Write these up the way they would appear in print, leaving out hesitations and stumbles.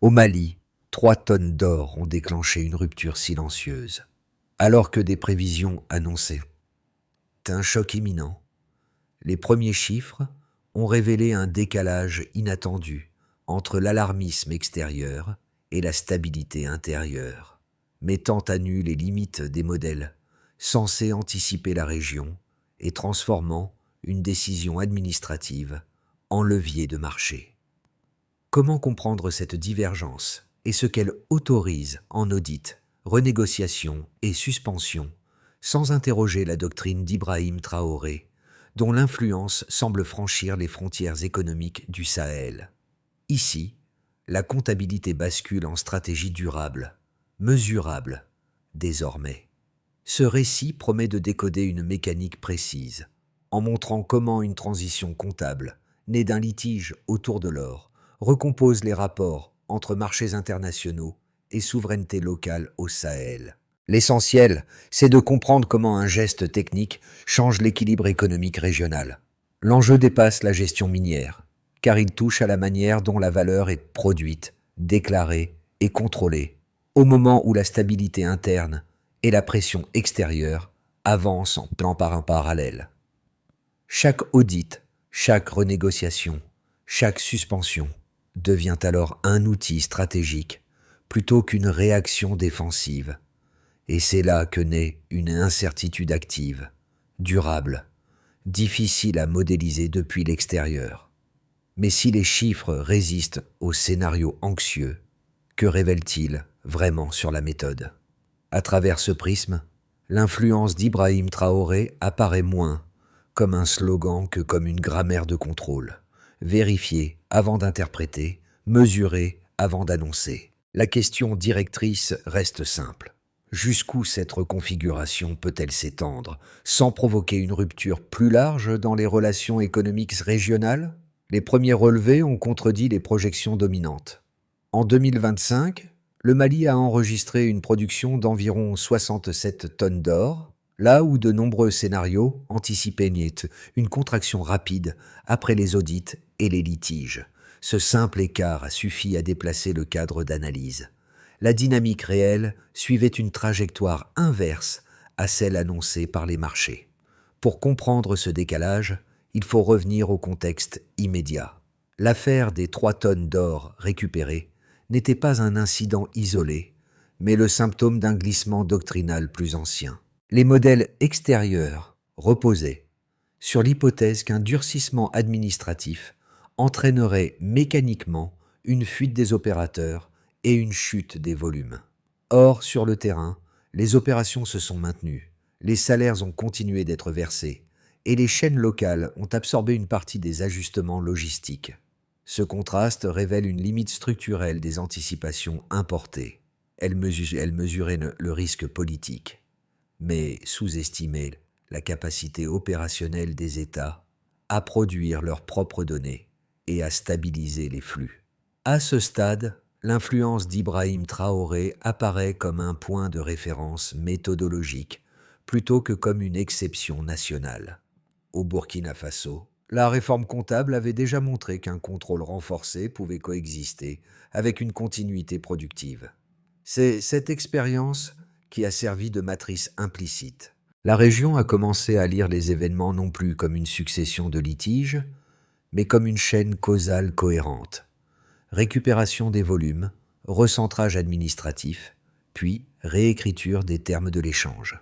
Au Mali, 3 tonnes d'or ont déclenché une rupture silencieuse, alors que des prévisions annonçaient un choc imminent. Les premiers chiffres ont révélé un décalage inattendu entre l'alarmisme extérieur et la stabilité intérieure, mettant à nu les limites des modèles censés anticiper la région et transformant une décision administrative en levier de marché. Comment comprendre cette divergence et ce qu'elle autorise en audit, renégociation et suspension, sans interroger la doctrine d'Ibrahim Traoré, dont l'influence semble franchir les frontières économiques du Sahel. Ici, la comptabilité bascule en stratégie durable, mesurable, désormais. Ce récit promet de décoder une mécanique précise, en montrant comment une transition comptable, née d'un litige autour de l'or, recompose les rapports entre marchés internationaux et souveraineté locale au Sahel. L'essentiel, c'est de comprendre comment un geste technique change l'équilibre économique régional. L'enjeu dépasse la gestion minière, car il touche à la manière dont la valeur est produite, déclarée et contrôlée, au moment où la stabilité interne et la pression extérieure avancent en plan par un parallèle. Chaque audit, chaque renégociation, chaque suspension devient alors un outil stratégique plutôt qu'une réaction défensive. Et c'est là que naît une incertitude active, durable, difficile à modéliser depuis l'extérieur. Mais si les chiffres résistent au scénario anxieux, que révèlent-ils vraiment sur la méthode ? À travers ce prisme, l'influence d'Ibrahim Traoré apparaît moins comme un slogan que comme une grammaire de contrôle. Vérifier avant d'interpréter, mesurer avant d'annoncer. La question directrice reste simple. Jusqu'où cette reconfiguration peut-elle s'étendre, sans provoquer une rupture plus large dans les relations économiques régionales ? Les premiers relevés ont contredit les projections dominantes. En 2025, le Mali a enregistré une production d'environ 67 tonnes d'or, là où de nombreux scénarios anticipaient une contraction rapide après les audits et les litiges. Ce simple écart a suffi à déplacer le cadre d'analyse. La dynamique réelle suivait une trajectoire inverse à celle annoncée par les marchés. Pour comprendre ce décalage, il faut revenir au contexte immédiat. L'affaire des 3 tonnes d'or récupérées n'était pas un incident isolé, mais le symptôme d'un glissement doctrinal plus ancien. Les modèles extérieurs reposaient sur l'hypothèse qu'un durcissement administratif entraînerait mécaniquement une fuite des opérateurs et une chute des volumes. Or, sur le terrain, les opérations se sont maintenues, les salaires ont continué d'être versés, et les chaînes locales ont absorbé une partie des ajustements logistiques. Ce contraste révèle une limite structurelle des anticipations importées. Elle mesurait le risque politique, mais sous-estimait la capacité opérationnelle des États à produire leurs propres données et à stabiliser les flux. À ce stade, l'influence d'Ibrahim Traoré apparaît comme un point de référence méthodologique plutôt que comme une exception nationale. Au Burkina Faso, la réforme comptable avait déjà montré qu'un contrôle renforcé pouvait coexister avec une continuité productive. C'est cette expérience qui a servi de matrice implicite. La région a commencé à lire les événements non plus comme une succession de litiges, mais comme une chaîne causale cohérente. Récupération des volumes, recentrage administratif, puis réécriture des termes de l'échange.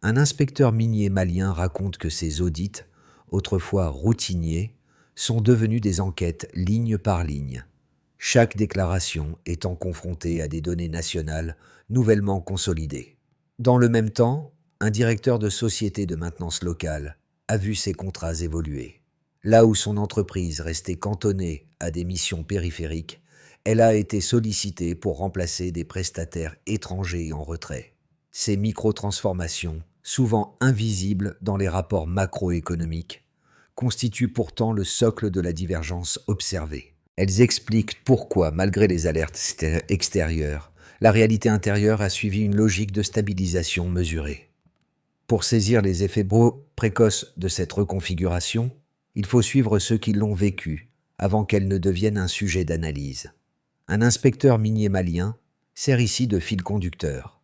Un inspecteur minier malien raconte que ces audits, autrefois routiniers, sont devenus des enquêtes ligne par ligne, chaque déclaration étant confrontée à des données nationales nouvellement consolidées. Dans le même temps, un directeur de société de maintenance locale a vu ses contrats évoluer. Là où son entreprise restait cantonnée à des missions périphériques, elle a été sollicitée pour remplacer des prestataires étrangers en retrait. Ces micro-transformations, souvent invisibles dans les rapports macroéconomiques, constituent pourtant le socle de la divergence observée. Elles expliquent pourquoi, malgré les alertes extérieures, la réalité intérieure a suivi une logique de stabilisation mesurée. Pour saisir les effets précoces de cette reconfiguration, il faut suivre ceux qui l'ont vécue avant qu'elle ne devienne un sujet d'analyse. Un inspecteur minier malien sert ici de fil conducteur.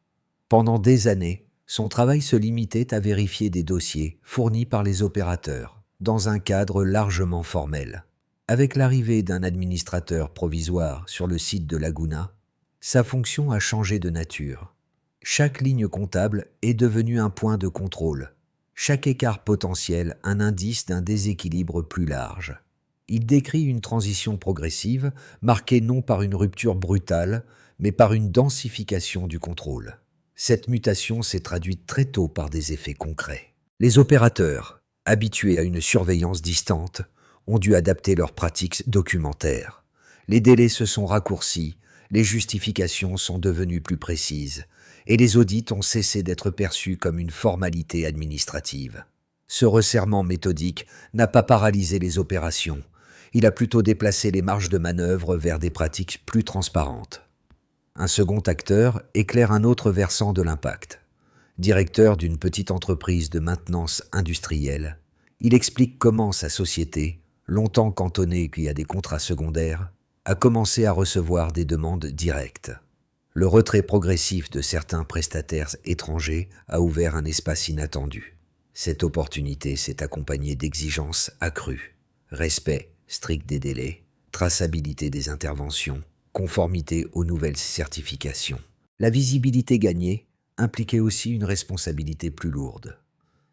Pendant des années, son travail se limitait à vérifier des dossiers fournis par les opérateurs, dans un cadre largement formel. Avec l'arrivée d'un administrateur provisoire sur le site de Laguna, sa fonction a changé de nature. Chaque ligne comptable est devenue un point de contrôle, chaque écart potentiel un indice d'un déséquilibre plus large. Il décrit une transition progressive, marquée non par une rupture brutale, mais par une densification du contrôle. Cette mutation s'est traduite très tôt par des effets concrets. Les opérateurs, habitués à une surveillance distante, ont dû adapter leurs pratiques documentaires. Les délais se sont raccourcis, les justifications sont devenues plus précises, et les audits ont cessé d'être perçus comme une formalité administrative. Ce resserrement méthodique n'a pas paralysé les opérations, il a plutôt déplacé les marges de manœuvre vers des pratiques plus transparentes. Un second acteur éclaire un autre versant de l'impact. Directeur d'une petite entreprise de maintenance industrielle, il explique comment sa société, longtemps cantonnée à des contrats secondaires, a commencé à recevoir des demandes directes. Le retrait progressif de certains prestataires étrangers a ouvert un espace inattendu. Cette opportunité s'est accompagnée d'exigences accrues. Respect strict des délais, traçabilité des interventions, conformité aux nouvelles certifications. La visibilité gagnée impliquait aussi une responsabilité plus lourde.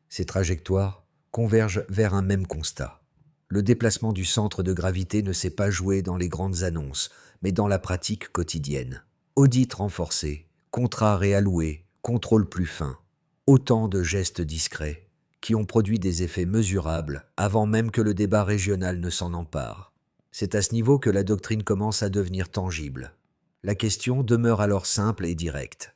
Ces trajectoires convergent vers un même constat. Le déplacement du centre de gravité ne s'est pas joué dans les grandes annonces, mais dans la pratique quotidienne. Audit renforcé, contrats réalloués, contrôle plus fin. Autant de gestes discrets qui ont produit des effets mesurables avant même que le débat régional ne s'en empare. C'est à ce niveau que la doctrine commence à devenir tangible. La question demeure alors simple et directe.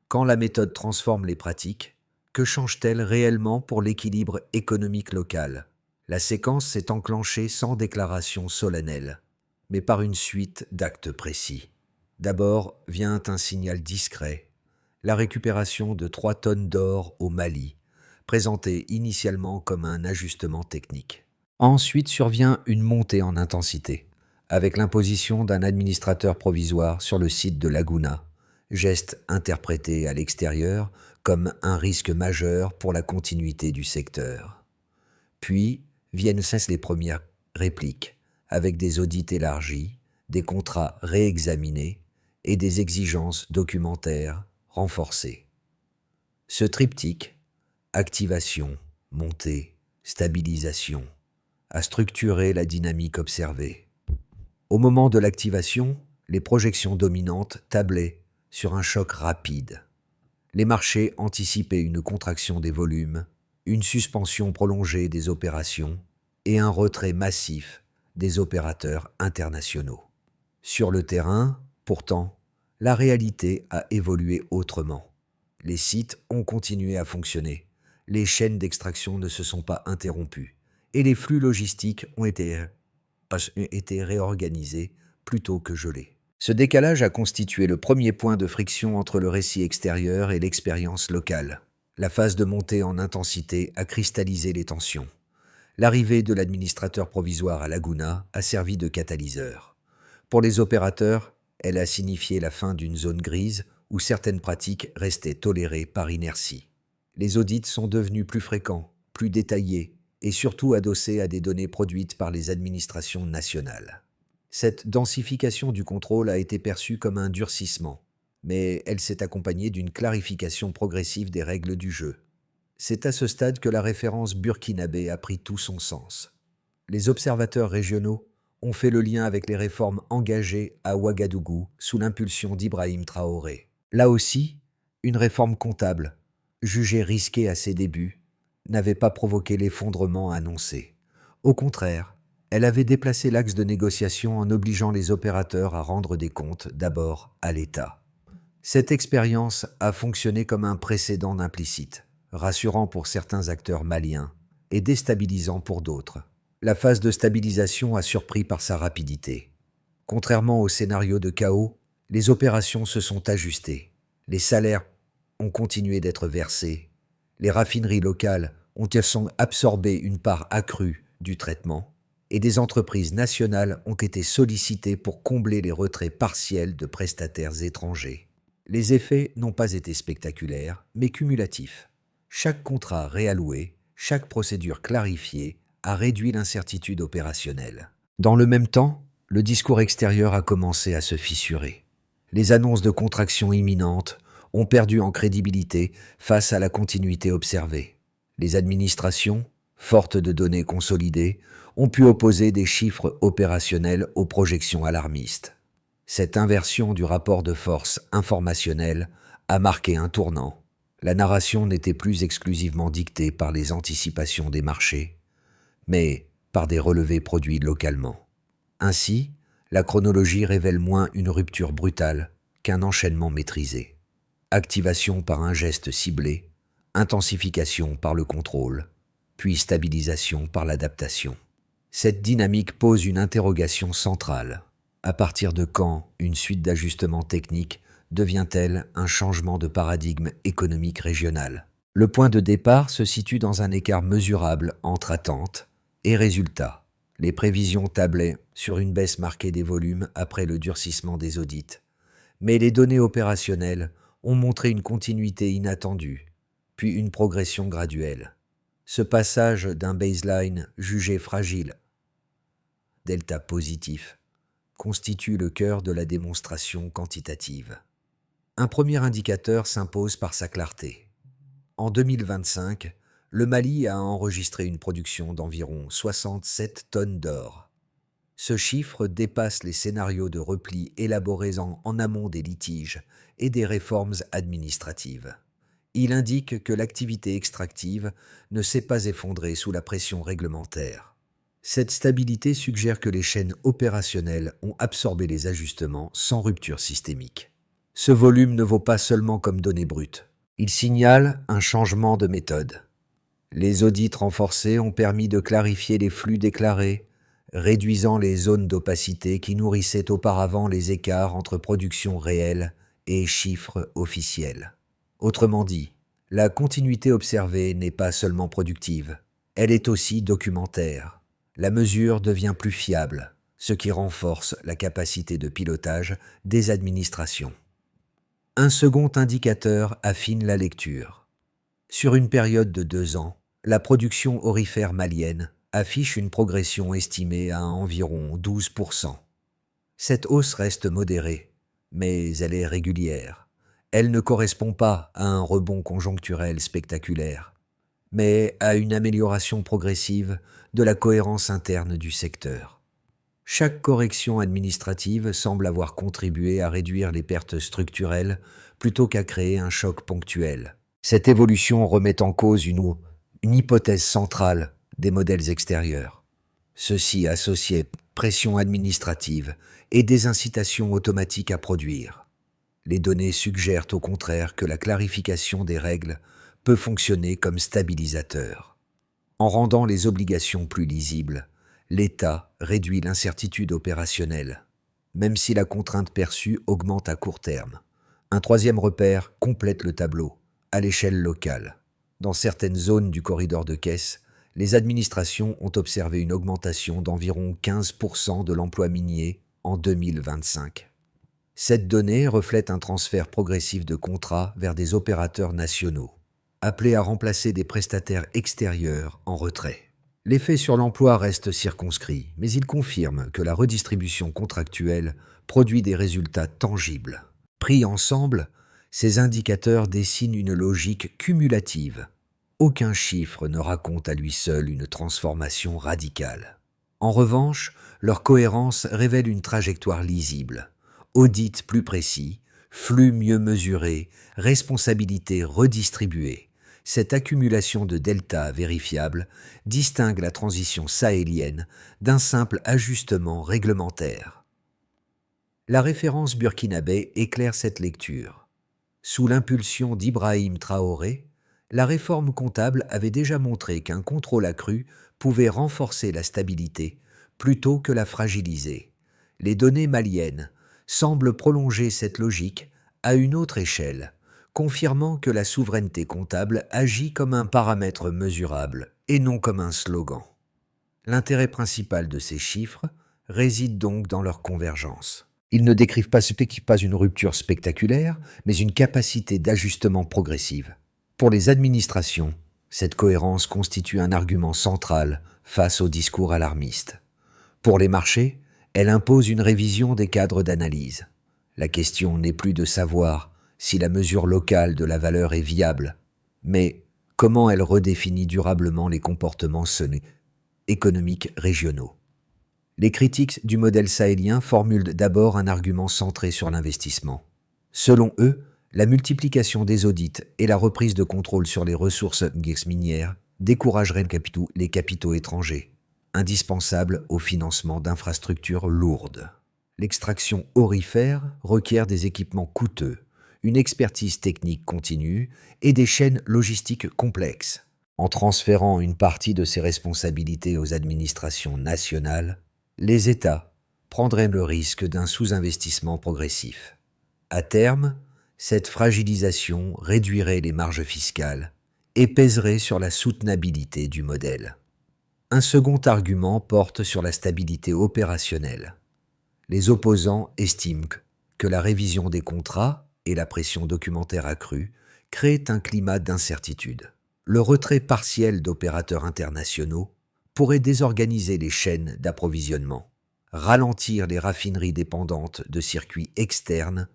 Quand la méthode transforme les pratiques, que change-t-elle réellement pour l'équilibre économique local ? La séquence s'est enclenchée sans déclaration solennelle, mais par une suite d'actes précis. D'abord vient un signal discret, la récupération de 3 tonnes d'or au Mali, présenté initialement comme un ajustement technique. Ensuite survient une montée en intensité, avec l'imposition d'un administrateur provisoire sur le site de Laguna, geste interprété à l'extérieur comme un risque majeur pour la continuité du secteur. Puis viennent les premières répliques, avec des audits élargis, des contrats réexaminés et des exigences documentaires renforcées. Ce triptyque, activation, montée, stabilisation, a structuré la dynamique observée. Au moment de l'activation, les projections dominantes tablaient sur un choc rapide. Les marchés anticipaient une contraction des volumes, une suspension prolongée des opérations et un retrait massif des opérateurs internationaux. Sur le terrain, pourtant, la réalité a évolué autrement. Les sites ont continué à fonctionner. Les chaînes d'extraction ne se sont pas interrompues et les flux logistiques ont été réorganisés plutôt que gelés. Ce décalage a constitué le premier point de friction entre le récit extérieur et l'expérience locale. La phase de montée en intensité a cristallisé les tensions. L'arrivée de l'administrateur provisoire à Laguna a servi de catalyseur. Pour les opérateurs, elle a signifié la fin d'une zone grise où certaines pratiques restaient tolérées par inertie. Les audits sont devenus plus fréquents, plus détaillés et surtout adossés à des données produites par les administrations nationales. Cette densification du contrôle a été perçue comme un durcissement, mais elle s'est accompagnée d'une clarification progressive des règles du jeu. C'est à ce stade que la référence burkinabé a pris tout son sens. Les observateurs régionaux ont fait le lien avec les réformes engagées à Ouagadougou sous l'impulsion d'Ibrahim Traoré. Là aussi, une réforme comptable, jugée risquée à ses débuts, n'avait pas provoqué l'effondrement annoncé. Au contraire, elle avait déplacé l'axe de négociation en obligeant les opérateurs à rendre des comptes d'abord à l'État. Cette expérience a fonctionné comme un précédent implicite, rassurant pour certains acteurs maliens et déstabilisant pour d'autres. La phase de stabilisation a surpris par sa rapidité. Contrairement au scénario de chaos, les opérations se sont ajustées. Les salaires ont continué d'être versés. Les raffineries locales ont absorbé une part accrue du traitement et des entreprises nationales ont été sollicitées pour combler les retraits partiels de prestataires étrangers. Les effets n'ont pas été spectaculaires, mais cumulatifs. Chaque contrat réalloué, chaque procédure clarifiée a réduit l'incertitude opérationnelle. Dans le même temps, le discours extérieur a commencé à se fissurer. Les annonces de contraction imminente ont perdu en crédibilité face à la continuité observée. Les administrations, fortes de données consolidées, ont pu opposer des chiffres opérationnels aux projections alarmistes. Cette inversion du rapport de force informationnel a marqué un tournant. La narration n'était plus exclusivement dictée par les anticipations des marchés, mais par des relevés produits localement. Ainsi, la chronologie révèle moins une rupture brutale qu'un enchaînement maîtrisé. Activation par un geste ciblé, intensification par le contrôle, puis stabilisation par l'adaptation. Cette dynamique pose une interrogation centrale. À partir de quand une suite d'ajustements techniques devient-elle un changement de paradigme économique régional? Le point de départ se situe dans un écart mesurable entre attentes et résultats. Les prévisions tablaient sur une baisse marquée des volumes après le durcissement des audits. Mais les données opérationnelles ont montré une continuité inattendue, puis une progression graduelle. Ce passage d'un baseline jugé fragile, delta positif, constitue le cœur de la démonstration quantitative. Un premier indicateur s'impose par sa clarté. En 2025, le Mali a enregistré une production d'environ 67 tonnes d'or. Ce chiffre dépasse les scénarios de repli élaborés en amont des litiges et des réformes administratives. Il indique que l'activité extractive ne s'est pas effondrée sous la pression réglementaire. Cette stabilité suggère que les chaînes opérationnelles ont absorbé les ajustements sans rupture systémique. Ce volume ne vaut pas seulement comme donnée brute. Il signale un changement de méthode. Les audits renforcés ont permis de clarifier les flux déclarés, réduisant les zones d'opacité qui nourrissaient auparavant les écarts entre production réelle et chiffres officiels. Autrement dit, la continuité observée n'est pas seulement productive, elle est aussi documentaire. La mesure devient plus fiable, ce qui renforce la capacité de pilotage des administrations. Un second indicateur affine la lecture. Sur une période de 2 ans, la production aurifère malienne affiche une progression estimée à environ 12%. Cette hausse reste modérée, mais elle est régulière. Elle ne correspond pas à un rebond conjoncturel spectaculaire, mais à une amélioration progressive de la cohérence interne du secteur. Chaque correction administrative semble avoir contribué à réduire les pertes structurelles plutôt qu'à créer un choc ponctuel. Cette évolution remet en cause une hypothèse centrale des modèles extérieurs. Ceux-ci associaient pression administrative et des incitations automatiques à produire. Les données suggèrent au contraire que la clarification des règles peut fonctionner comme stabilisateur. En rendant les obligations plus lisibles, l'État réduit l'incertitude opérationnelle, même si la contrainte perçue augmente à court terme. Un troisième repère complète le tableau, à l'échelle locale. Dans certaines zones du corridor de caisse, les administrations ont observé une augmentation d'environ 15% de l'emploi minier en 2025. Cette donnée reflète un transfert progressif de contrats vers des opérateurs nationaux, appelés à remplacer des prestataires extérieurs en retrait. L'effet sur l'emploi reste circonscrit, mais il confirme que la redistribution contractuelle produit des résultats tangibles. Pris ensemble, ces indicateurs dessinent une logique cumulative. Aucun chiffre ne raconte à lui seul une transformation radicale. En revanche, leur cohérence révèle une trajectoire lisible. Audit plus précis, flux mieux mesurés, responsabilités redistribuées. Cette accumulation de delta vérifiables distingue la transition sahélienne d'un simple ajustement réglementaire. La référence burkinabé éclaire cette lecture. Sous l'impulsion d'Ibrahim Traoré, la réforme comptable avait déjà montré qu'un contrôle accru pouvait renforcer la stabilité plutôt que la fragiliser. Les données maliennes semblent prolonger cette logique à une autre échelle, confirmant que la souveraineté comptable agit comme un paramètre mesurable et non comme un slogan. L'intérêt principal de ces chiffres réside donc dans leur convergence. Ils ne décrivent pas une rupture spectaculaire, mais une capacité d'ajustement progressive. Pour les administrations, cette cohérence constitue un argument central face au discours alarmiste. Pour les marchés, elle impose une révision des cadres d'analyse. La question n'est plus de savoir si la mesure locale de la valeur est viable, mais comment elle redéfinit durablement les comportements économiques régionaux. Les critiques du modèle sahélien formulent d'abord un argument centré sur l'investissement. Selon eux, la multiplication des audits et la reprise de contrôle sur les ressources minières décourageraient les capitaux étrangers, indispensables au financement d'infrastructures lourdes. L'extraction aurifère requiert des équipements coûteux, une expertise technique continue et des chaînes logistiques complexes. En transférant une partie de ces responsabilités aux administrations nationales, les États prendraient le risque d'un sous-investissement progressif. À terme, cette fragilisation réduirait les marges fiscales et pèserait sur la soutenabilité du modèle. Un second argument porte sur la stabilité opérationnelle. Les opposants estiment que la révision des contrats et la pression documentaire accrue créent un climat d'incertitude. Le retrait partiel d'opérateurs internationaux pourrait désorganiser les chaînes d'approvisionnement, ralentir les raffineries dépendantes de circuits externes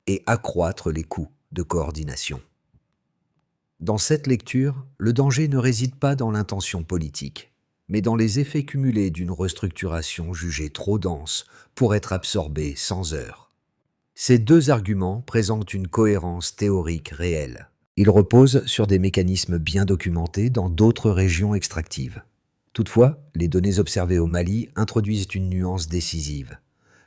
et accroître les coûts de coordination. Dans cette lecture, le danger ne réside pas dans l'intention politique, mais dans les effets cumulés d'une restructuration jugée trop dense pour être absorbée sans heurts. Ces deux arguments présentent une cohérence théorique réelle. Ils reposent sur des mécanismes bien documentés dans d'autres régions extractives. Toutefois, les données observées au Mali introduisent une nuance décisive.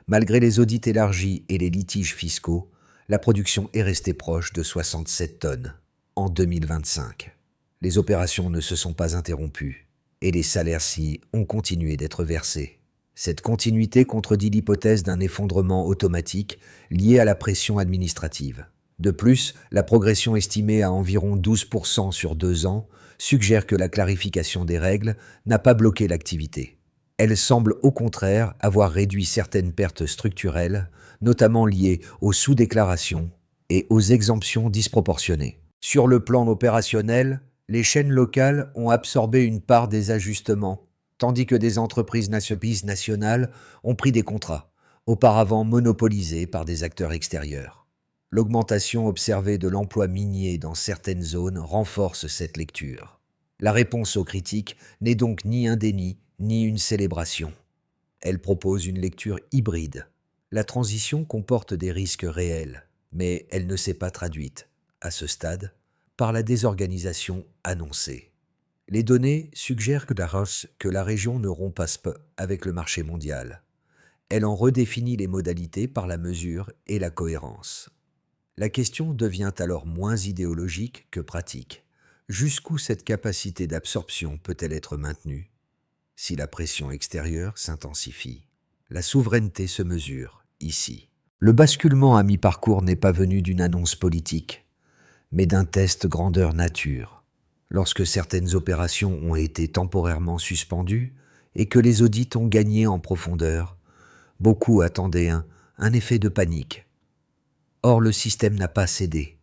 Malgré les audits élargis et les litiges fiscaux, la production est restée proche de 67 tonnes en 2025. Les opérations ne se sont pas interrompues et les salaires-ci ont continué d'être versés. Cette continuité contredit l'hypothèse d'un effondrement automatique lié à la pression administrative. De plus, la progression estimée à environ 12% sur 2 ans suggère que la clarification des règles n'a pas bloqué l'activité. Elle semble au contraire avoir réduit certaines pertes structurelles, notamment liées aux sous-déclarations et aux exemptions disproportionnées. Sur le plan opérationnel, les chaînes locales ont absorbé une part des ajustements, tandis que des entreprises nationales ont pris des contrats, auparavant monopolisés par des acteurs extérieurs. L'augmentation observée de l'emploi minier dans certaines zones renforce cette lecture. La réponse aux critiques n'est donc ni un déni, ni une célébration. Elle propose une lecture hybride. La transition comporte des risques réels, mais elle ne s'est pas traduite, à ce stade, par la désorganisation annoncée. Les données suggèrent que la région ne rompt pas avec le marché mondial. Elle en redéfinit les modalités par la mesure et la cohérence. La question devient alors moins idéologique que pratique. Jusqu'où cette capacité d'absorption peut-elle être maintenue? Si la pression extérieure s'intensifie, la souveraineté se mesure ici. Le basculement à mi-parcours n'est pas venu d'une annonce politique, mais d'un test grandeur nature. Lorsque certaines opérations ont été temporairement suspendues et que les audits ont gagné en profondeur, beaucoup attendaient un effet de panique. Or, le système n'a pas cédé.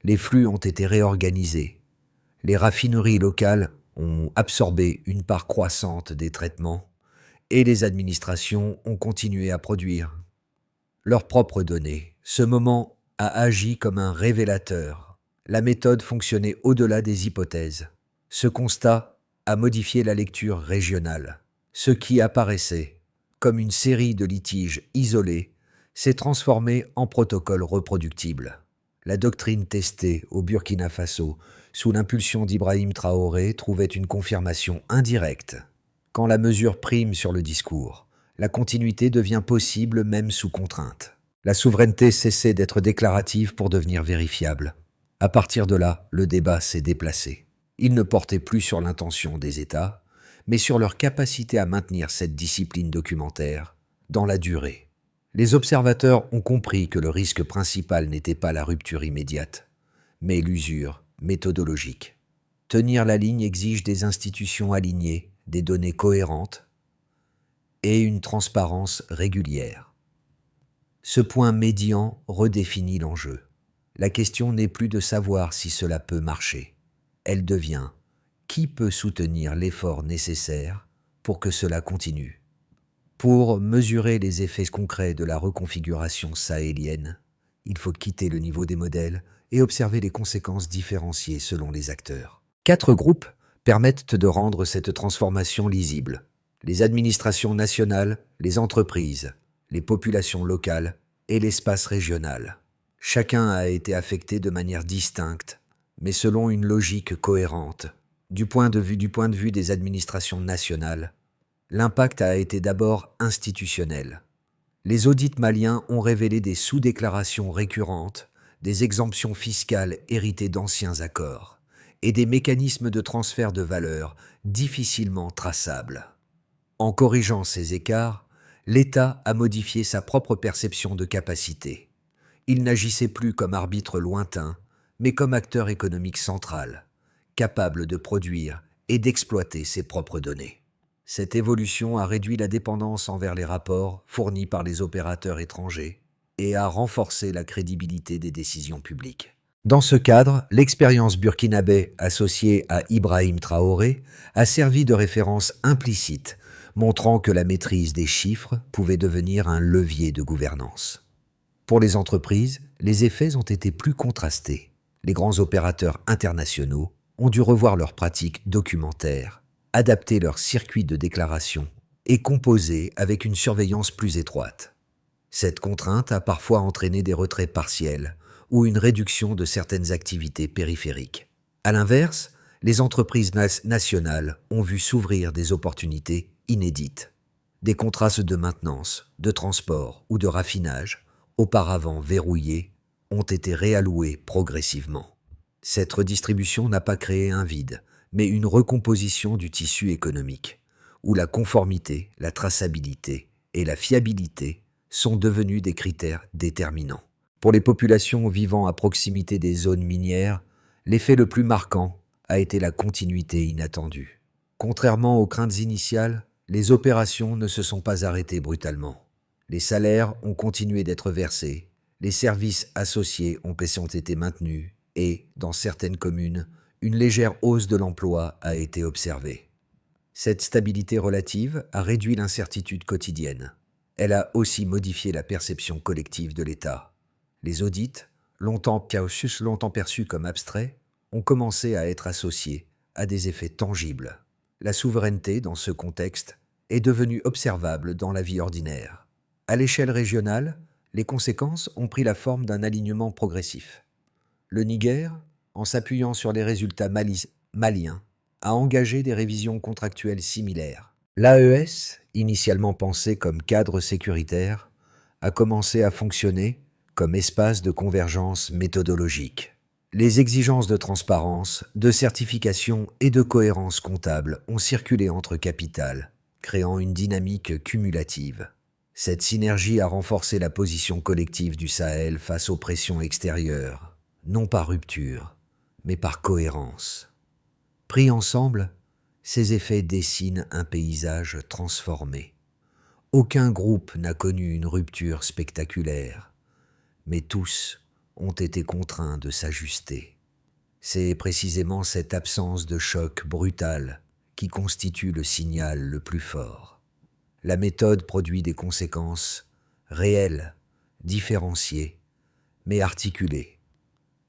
Les flux ont été réorganisés. Les raffineries locales ont absorbé une part croissante des traitements et les administrations ont continué à produire leurs propres données. Ce moment a agi comme un révélateur. La méthode fonctionnait au-delà des hypothèses. Ce constat a modifié la lecture régionale. Ce qui apparaissait comme une série de litiges isolés s'est transformé en protocole reproductible. La doctrine testée au Burkina Faso sous l'impulsion d'Ibrahim Traoré trouvait une confirmation indirecte. Quand la mesure prime sur le discours, la continuité devient possible même sous contrainte. La souveraineté cessait d'être déclarative pour devenir vérifiable. À partir de là, le débat s'est déplacé. Il ne portait plus sur l'intention des États, mais sur leur capacité à maintenir cette discipline documentaire dans la durée. Les observateurs ont compris que le risque principal n'était pas la rupture immédiate, mais l'usure méthodologique. Tenir la ligne exige des institutions alignées, des données cohérentes et une transparence régulière. Ce point médian redéfinit l'enjeu. La question n'est plus de savoir si cela peut marcher. Elle devient qui peut soutenir l'effort nécessaire pour que cela continue. Pour mesurer les effets concrets de la reconfiguration sahélienne, il faut quitter le niveau des modèles et observer les conséquences différenciées selon les acteurs. 4 groupes permettent de rendre cette transformation lisible. Les administrations nationales, les entreprises, les populations locales et l'espace régional. Chacun a été affecté de manière distincte, mais selon une logique cohérente. Du point de vue des administrations nationales, l'impact a été d'abord institutionnel. Les audits maliens ont révélé des sous-déclarations récurrentes, des exemptions fiscales héritées d'anciens accords et des mécanismes de transfert de valeur difficilement traçables. En corrigeant ces écarts, l'État a modifié sa propre perception de capacité. Il n'agissait plus comme arbitre lointain, mais comme acteur économique central, capable de produire et d'exploiter ses propres données. Cette évolution a réduit la dépendance envers les rapports fournis par les opérateurs étrangers et a renforcé la crédibilité des décisions publiques. Dans ce cadre, l'expérience burkinabé associée à Ibrahim Traoré a servi de référence implicite, montrant que la maîtrise des chiffres pouvait devenir un levier de gouvernance. Pour les entreprises, les effets ont été plus contrastés. Les grands opérateurs internationaux ont dû revoir leurs pratiques documentaires, adapter leurs circuits de déclaration et composer avec une surveillance plus étroite. Cette contrainte a parfois entraîné des retraits partiels ou une réduction de certaines activités périphériques. À l'inverse, les entreprises nationales ont vu s'ouvrir des opportunités inédites. Des contrats de maintenance, de transport ou de raffinage, auparavant verrouillés, ont été réalloués progressivement. Cette redistribution n'a pas créé un vide, mais une recomposition du tissu économique, où la conformité, la traçabilité et la fiabilité sont devenus des critères déterminants. Pour les populations vivant à proximité des zones minières, l'effet le plus marquant a été la continuité inattendue. Contrairement aux craintes initiales, les opérations ne se sont pas arrêtées brutalement. Les salaires ont continué d'être versés, les services associés ont été maintenus et, dans certaines communes, une légère hausse de l'emploi a été observée. Cette stabilité relative a réduit l'incertitude quotidienne. Elle a aussi modifié la perception collective de l'État. Les audits, longtemps perçus comme abstraits, ont commencé à être associés à des effets tangibles. La souveraineté, dans ce contexte, est devenue observable dans la vie ordinaire. À l'échelle régionale, les conséquences ont pris la forme d'un alignement progressif. Le Niger, en s'appuyant sur les résultats maliens, a engagé des révisions contractuelles similaires. L'AES, initialement pensé comme cadre sécuritaire, a commencé à fonctionner comme espace de convergence méthodologique. Les exigences de transparence, de certification et de cohérence comptable ont circulé entre capitales, créant une dynamique cumulative. Cette synergie a renforcé la position collective du Sahel face aux pressions extérieures, non par rupture, mais par cohérence. Pris ensemble, ces effets dessinent un paysage transformé. Aucun groupe n'a connu une rupture spectaculaire, mais tous ont été contraints de s'ajuster. C'est précisément cette absence de choc brutal qui constitue le signal le plus fort. La méthode produit des conséquences réelles, différenciées, mais articulées.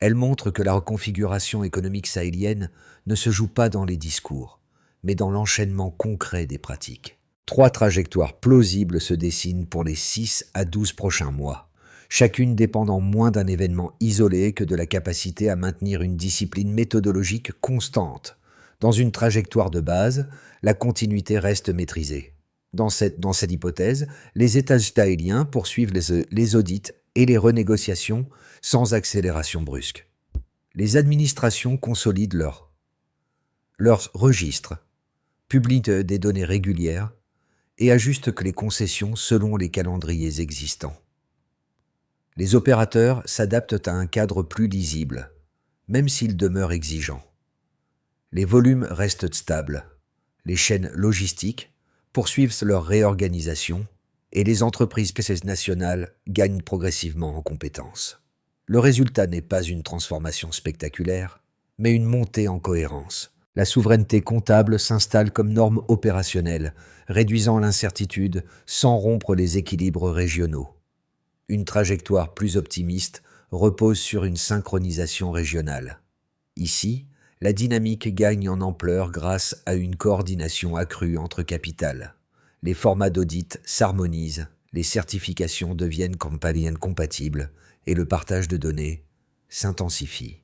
Elle montre que la reconfiguration économique sahélienne ne se joue pas dans les discours, mais dans l'enchaînement concret des pratiques. 3 trajectoires plausibles se dessinent pour les 6 à 12 prochains mois, chacune dépendant moins d'un événement isolé que de la capacité à maintenir une discipline méthodologique constante. Dans une trajectoire de base, la continuité reste maîtrisée. Dans cette hypothèse, les États sahéliens poursuivent les audits et les renégociations sans accélération brusque. Les administrations consolident leurs registres, publient des données régulières et ajustent les concessions selon les calendriers existants. Les opérateurs s'adaptent à un cadre plus lisible, même s'ils demeurent exigeants. Les volumes restent stables, Les chaînes logistiques poursuivent leur réorganisation et les entreprises nationales gagnent progressivement en compétences. Le résultat n'est pas une transformation spectaculaire, mais une montée en cohérence. La souveraineté comptable s'installe comme norme opérationnelle, réduisant l'incertitude sans rompre les équilibres régionaux. Une trajectoire plus optimiste repose sur une synchronisation régionale. Ici, la dynamique gagne en ampleur grâce à une coordination accrue entre capitales. Les formats d'audit s'harmonisent, les certifications deviennent compatibles et le partage de données s'intensifie.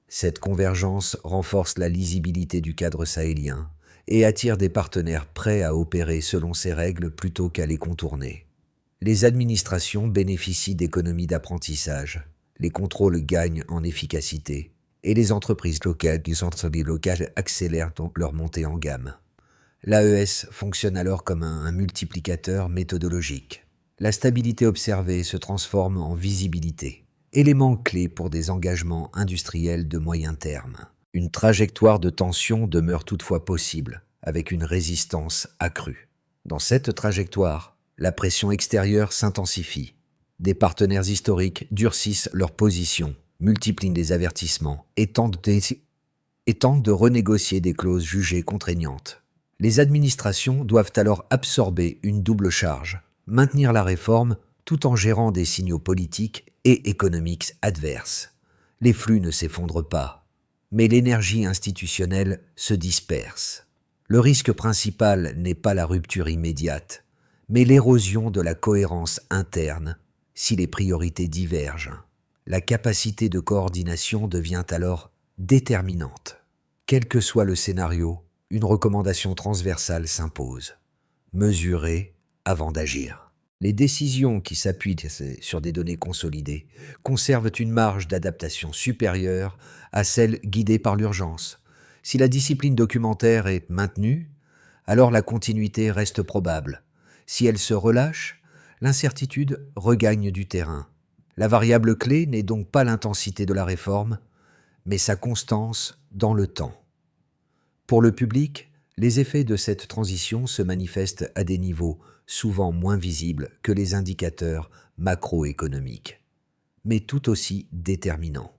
Cette convergence renforce la lisibilité du cadre sahélien et attire des partenaires prêts à opérer selon ces règles plutôt qu'à les contourner. Les administrations bénéficient d'économies d'apprentissage, les contrôles gagnent en efficacité et les entreprises locales accélèrent donc leur montée en gamme. L'AES fonctionne alors comme un multiplicateur méthodologique. La stabilité observée se transforme en visibilité, élément clé pour des engagements industriels de moyen terme. Une trajectoire de tension demeure toutefois possible, avec une résistance accrue. Dans cette trajectoire, la pression extérieure s'intensifie. Des partenaires historiques durcissent leur position, multiplient les avertissements et tentent de renégocier des clauses jugées contraignantes. Les administrations doivent alors absorber une double charge, maintenir la réforme tout en gérant des signaux politiques et économiques adverses. Les flux ne s'effondrent pas, mais l'énergie institutionnelle se disperse. Le risque principal n'est pas la rupture immédiate, mais l'érosion de la cohérence interne si les priorités divergent. La capacité de coordination devient alors déterminante. Quel que soit le scénario, une recommandation transversale s'impose. Mesurer avant d'agir. Les décisions qui s'appuient sur des données consolidées conservent une marge d'adaptation supérieure à celle guidée par l'urgence. Si la discipline documentaire est maintenue, alors la continuité reste probable. Si elle se relâche, l'incertitude regagne du terrain. La variable clé n'est donc pas l'intensité de la réforme, mais sa constance dans le temps. Pour le public, les effets de cette transition se manifestent à des niveaux souvent moins visibles que les indicateurs macroéconomiques, mais tout aussi déterminants.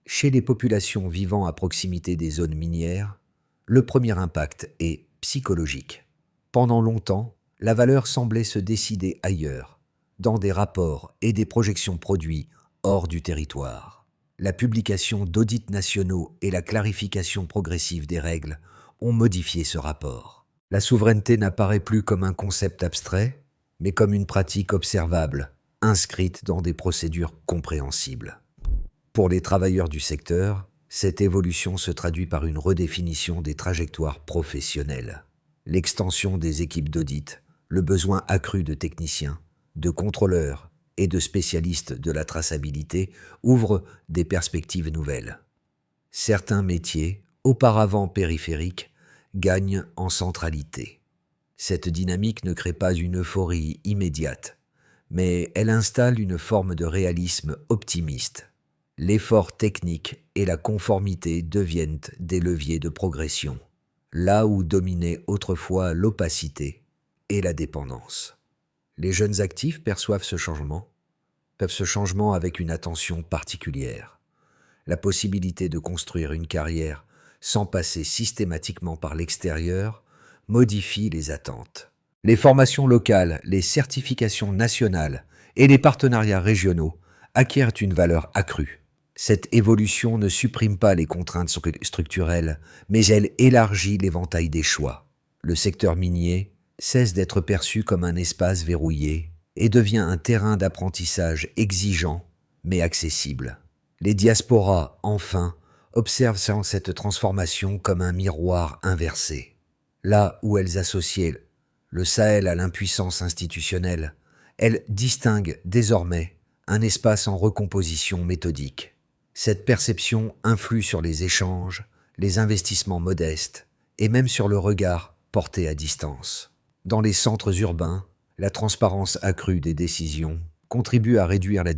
Chez les populations vivant à proximité des zones minières, le premier impact est psychologique. Pendant longtemps, la valeur semblait se décider ailleurs, dans des rapports et des projections produits hors du territoire. La publication d'audits nationaux et la clarification progressive des règles ont modifié ce rapport. La souveraineté n'apparaît plus comme un concept abstrait, mais comme une pratique observable, inscrite dans des procédures compréhensibles. Pour les travailleurs du secteur, cette évolution se traduit par une redéfinition des trajectoires professionnelles. L'extension des équipes d'audit, le besoin accru de techniciens, de contrôleurs et de spécialistes de la traçabilité ouvrent des perspectives nouvelles. Certains métiers, auparavant périphériques, gagnent en centralité. Cette dynamique ne crée pas une euphorie immédiate, mais elle installe une forme de réalisme optimiste. L'effort technique et la conformité deviennent des leviers de progression, là où dominait autrefois l'opacité et la dépendance. Les jeunes actifs perçoivent ce changement avec une attention particulière. La possibilité de construire une carrière sans passer systématiquement par l'extérieur modifie les attentes. Les formations locales, les certifications nationales et les partenariats régionaux acquièrent une valeur accrue. Cette évolution ne supprime pas les contraintes structurelles, mais elle élargit l'éventail des choix. Le secteur minier cesse d'être perçu comme un espace verrouillé et devient un terrain d'apprentissage exigeant mais accessible. Les diasporas, enfin, observent cette transformation comme un miroir inversé. Là où elles associaient le Sahel à l'impuissance institutionnelle, elles distinguent désormais un espace en recomposition méthodique. Cette perception influe sur les échanges, les investissements modestes et même sur le regard porté à distance. Dans les centres urbains, la transparence accrue des décisions contribue à réduire la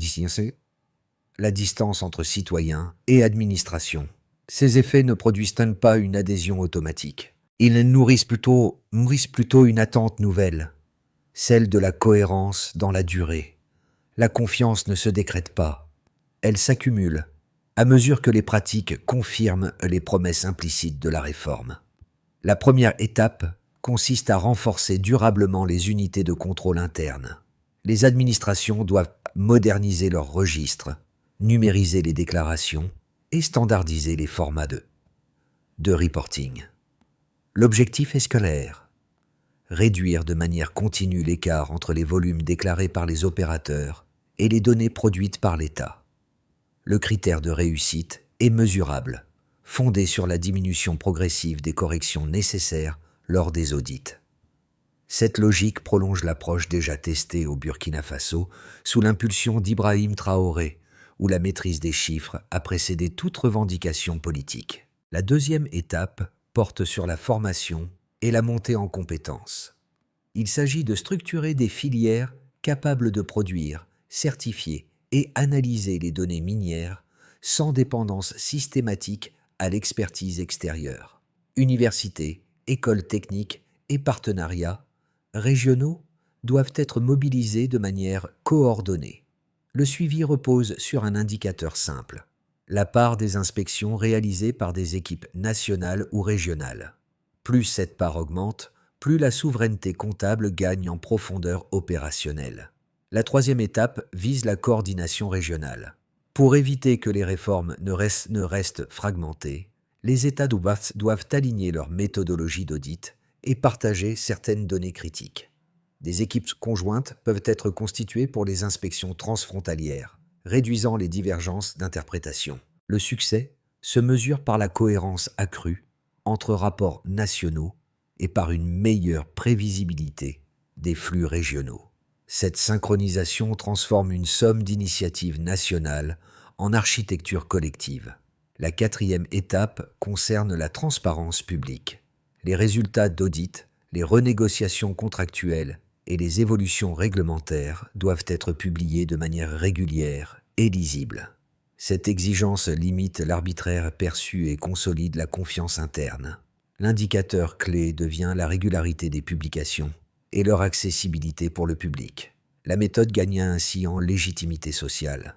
distance entre citoyens et administration. Ces effets ne produisent pas une adhésion automatique. Ils nourrissent plutôt une attente nouvelle, celle de la cohérence dans la durée. La confiance ne se décrète pas, elle s'accumule à mesure que les pratiques confirment les promesses implicites de la réforme. La première étape consiste à renforcer durablement les unités de contrôle interne. Les administrations doivent moderniser leurs registres, numériser les déclarations et standardiser les formats de reporting. L'objectif est scalaire: réduire de manière continue l'écart entre les volumes déclarés par les opérateurs et les données produites par l'État. Le critère de réussite est mesurable, fondé sur la diminution progressive des corrections nécessaires lors des audits. Cette logique prolonge l'approche déjà testée au Burkina Faso sous l'impulsion d'Ibrahim Traoré, où la maîtrise des chiffres a précédé toute revendication politique. La deuxième étape porte sur la formation et la montée en compétences. Il s'agit de structurer des filières capables de produire, certifier et analyser les données minières sans dépendance systématique à l'expertise extérieure. Universités, écoles techniques et partenariats régionaux doivent être mobilisés de manière coordonnée. Le suivi repose sur un indicateur simple: la part des inspections réalisées par des équipes nationales ou régionales. Plus cette part augmente, plus la souveraineté comptable gagne en profondeur opérationnelle. La troisième étape vise la coordination régionale. Pour éviter que les réformes ne restent fragmentées, les États doivent aligner leur méthodologie d'audit et partager certaines données critiques. Des équipes conjointes peuvent être constituées pour les inspections transfrontalières, réduisant les divergences d'interprétation. Le succès se mesure par la cohérence accrue entre rapports nationaux et par une meilleure prévisibilité des flux régionaux. Cette synchronisation transforme une somme d'initiatives nationales en architecture collective. La quatrième étape concerne la transparence publique. Les résultats d'audit, les renégociations contractuelles et les évolutions réglementaires doivent être publiés de manière régulière et lisible. Cette exigence limite l'arbitraire perçu et consolide la confiance interne. L'indicateur clé devient la régularité des publications et leur accessibilité pour le public. La méthode gagna ainsi en légitimité sociale.